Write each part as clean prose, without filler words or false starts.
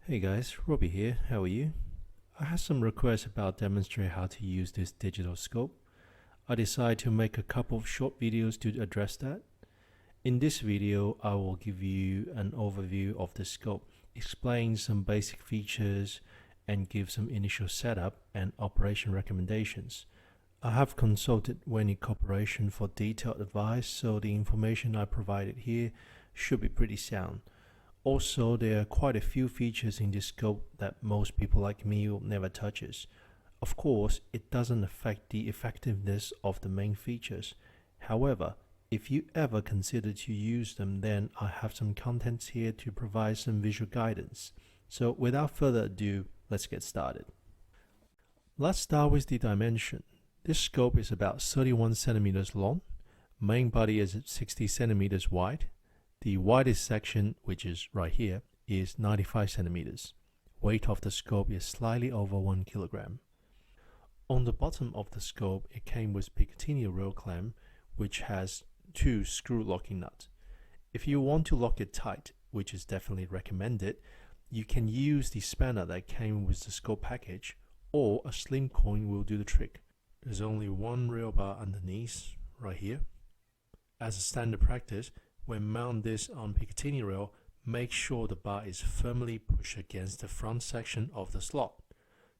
Hey guys, Robbie here, how are you? I had some requests about demonstrate how to use this digital scope. I decided to make a couple of short videos to address that. In this video, I will give you an overview of the scope, explain some basic features, and give some initial setup and operation recommendations. I have consulted Wanney Corporation for detailed advice, so the information I provided here should be pretty sound. Also, there are quite a few features in this scope that most people like me will never touches. Of course, it doesn't affect the effectiveness of the main features. However, if you ever consider to use them, then I have some contents here to provide some visual guidance. So without further ado, let's get started. Let's start with the dimension. This scope is about 31 centimeters long. Main body is 60 centimeters wide. The widest section, which is right here, is 95 centimeters. Weight of the scope is slightly over 1 kilogram. On the bottom of the scope, it came with Picatinny rail clamp, which has 2 screw locking nuts. If you want to lock it tight, which is definitely recommended, you can use the spanner that came with the scope package, or a slim coin will do the trick. There's only one rail bar underneath, right here. As a standard practice, when mount this on Picatinny rail, make sure the bar is firmly pushed against the front section of the slot.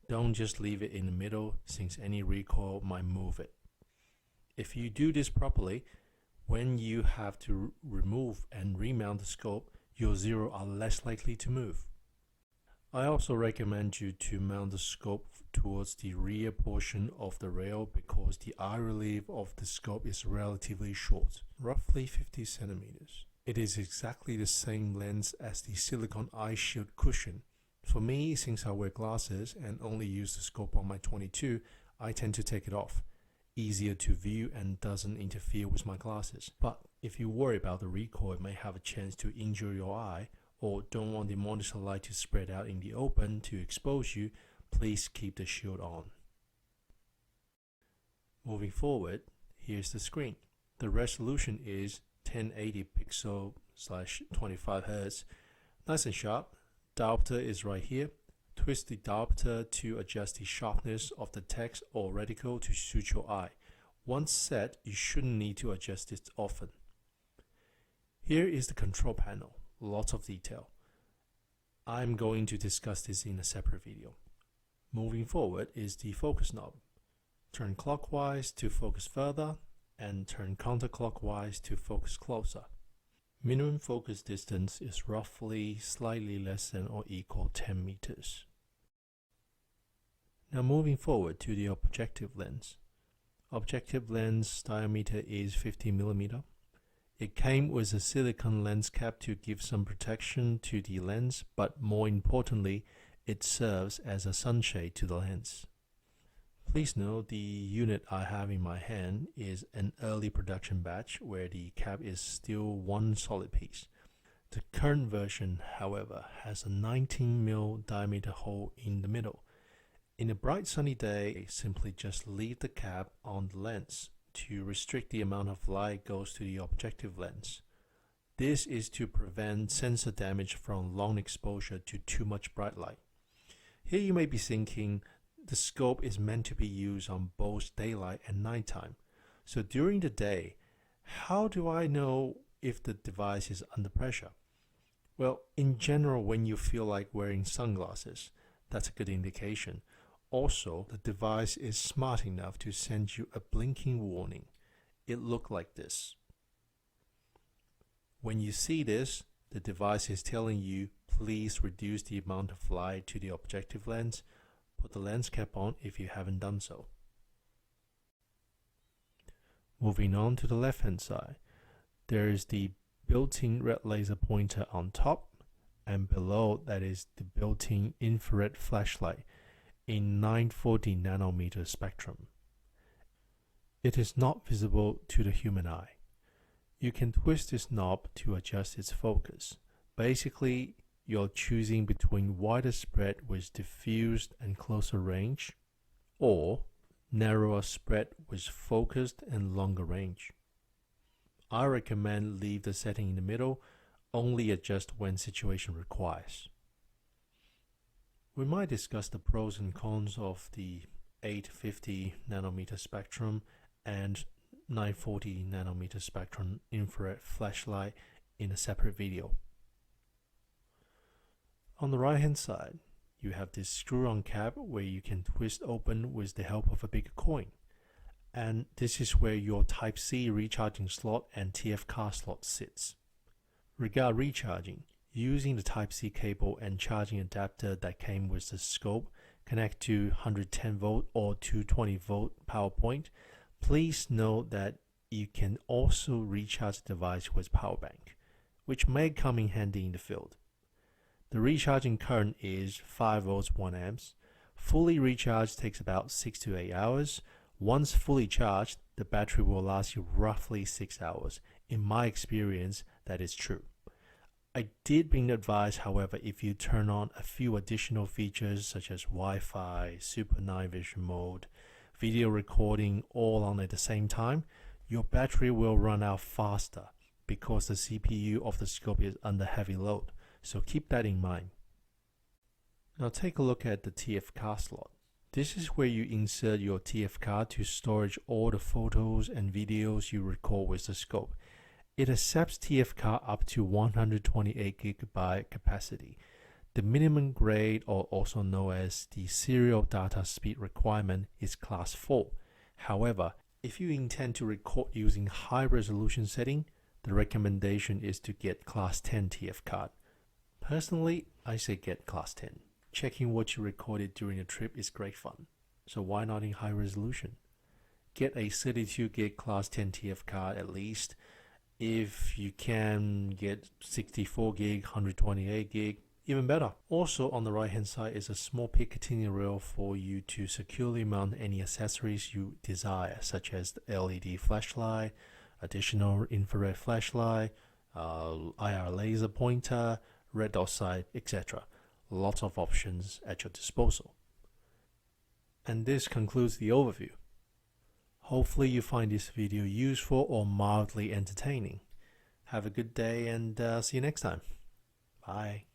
Don't just leave it in the middle, since any recoil might move it. If you do this properly, when you have to remove and remount the scope, your zero are less likely to move. I also recommend you to mount the scope towards the rear portion of the rail because the eye relief of the scope is relatively short, roughly 50 centimeters. It is exactly the same length as the silicone eye shield cushion. For me, since I wear glasses and only use the scope on my 22, I tend to take it off. Easier to view and doesn't interfere with my glasses. But if you worry about the recoil, it may have a chance to injure your eye, or don't want the monitor light to spread out in the open to expose you, please keep the shield on. Moving forward, here's the screen. The resolution is 1080 pixel/25 Hz. Nice and sharp. Diopter is right here. Twist the diopter to adjust the sharpness of the text or reticle to suit your eye. Once set, you shouldn't need to adjust it often. Here is the control panel. Lots of detail. I'm going to discuss this in a separate video. Moving forward is the focus knob. Turn clockwise to focus further and turn counterclockwise to focus closer. Minimum focus distance is roughly slightly less than or equal 10 meters. Now moving forward to the objective lens. Objective lens diameter is 50 millimeter. It came with a silicone lens cap to give some protection to the lens, but more importantly, it serves as a sunshade to the lens. Please note the unit I have in my hand is an early production batch where the cap is still one solid piece. The current version, however, has a 19 mm diameter hole in the middle. In a bright sunny day, simply just leave the cap on the lens to restrict the amount of light goes to the objective lens. This is to prevent sensor damage from long exposure to too much bright light. Here you may be thinking, the scope is meant to be used on both daylight and nighttime. So during the day, how do I know if the device is under pressure? Well, in general, when you feel like wearing sunglasses, that's a good indication. Also, the device is smart enough to send you a blinking warning. It looks like this. When you see this, the device is telling you, please reduce the amount of light to the objective lens. Put the lens cap on if you haven't done so. Moving on to the left hand side, there is the built-in red laser pointer on top, and below that is the built-in infrared flashlight in 940 nanometer spectrum. It is not visible to the human eye. You can twist this knob to adjust its focus. Basically, you're choosing between wider spread with diffused and closer range, or narrower spread with focused and longer range. I recommend leave the setting in the middle, only adjust when situation requires. We might discuss the pros and cons of the 850 nanometer spectrum and 940 nanometer spectrum infrared flashlight in a separate video. On the right hand side, you have this screw-on cap where you can twist open with the help of a bigger coin. And this is where your Type-C recharging slot and TF card slot sits. Regarding recharging, using the Type-C cable and charging adapter that came with the scope, connect to 110 volt or 220 volt power point. Please note that you can also recharge the device with power bank, which may come in handy in the field. The recharging current is 5 volts 1 amps. Fully recharged takes about 6 to 8 hours. Once fully charged, the battery will last you roughly 6 hours. In my experience, that is true. I did bring advice, however, if you turn on a few additional features such as Wi-Fi, Super Night Vision mode, video recording all on at the same time, your battery will run out faster because the CPU of the scope is under heavy load, so keep that in mind. Now take a look at the TF card slot. This is where you insert your TF card to storage all the photos and videos you record with the scope. It accepts TF card up to 128 GB capacity. The minimum grade, or also known as the serial data speed requirement, is class 4. However, if you intend to record using high resolution setting, the recommendation is to get class 10 TF card. Personally, I say get class 10. Checking what you recorded during a trip is great fun, so why not in high resolution? Get a 32 GB class 10 TF card at least. If you can get 64 GB, 128 GB, even better. Also on the right hand side is a small Picatinny rail for you to securely mount any accessories you desire, such as the LED flashlight, additional infrared flashlight, IR laser pointer, red dot sight, etc. Lots of options at your disposal. And this concludes the overview. Hopefully you find this video useful or mildly entertaining. Have a good day and see you next time. Bye.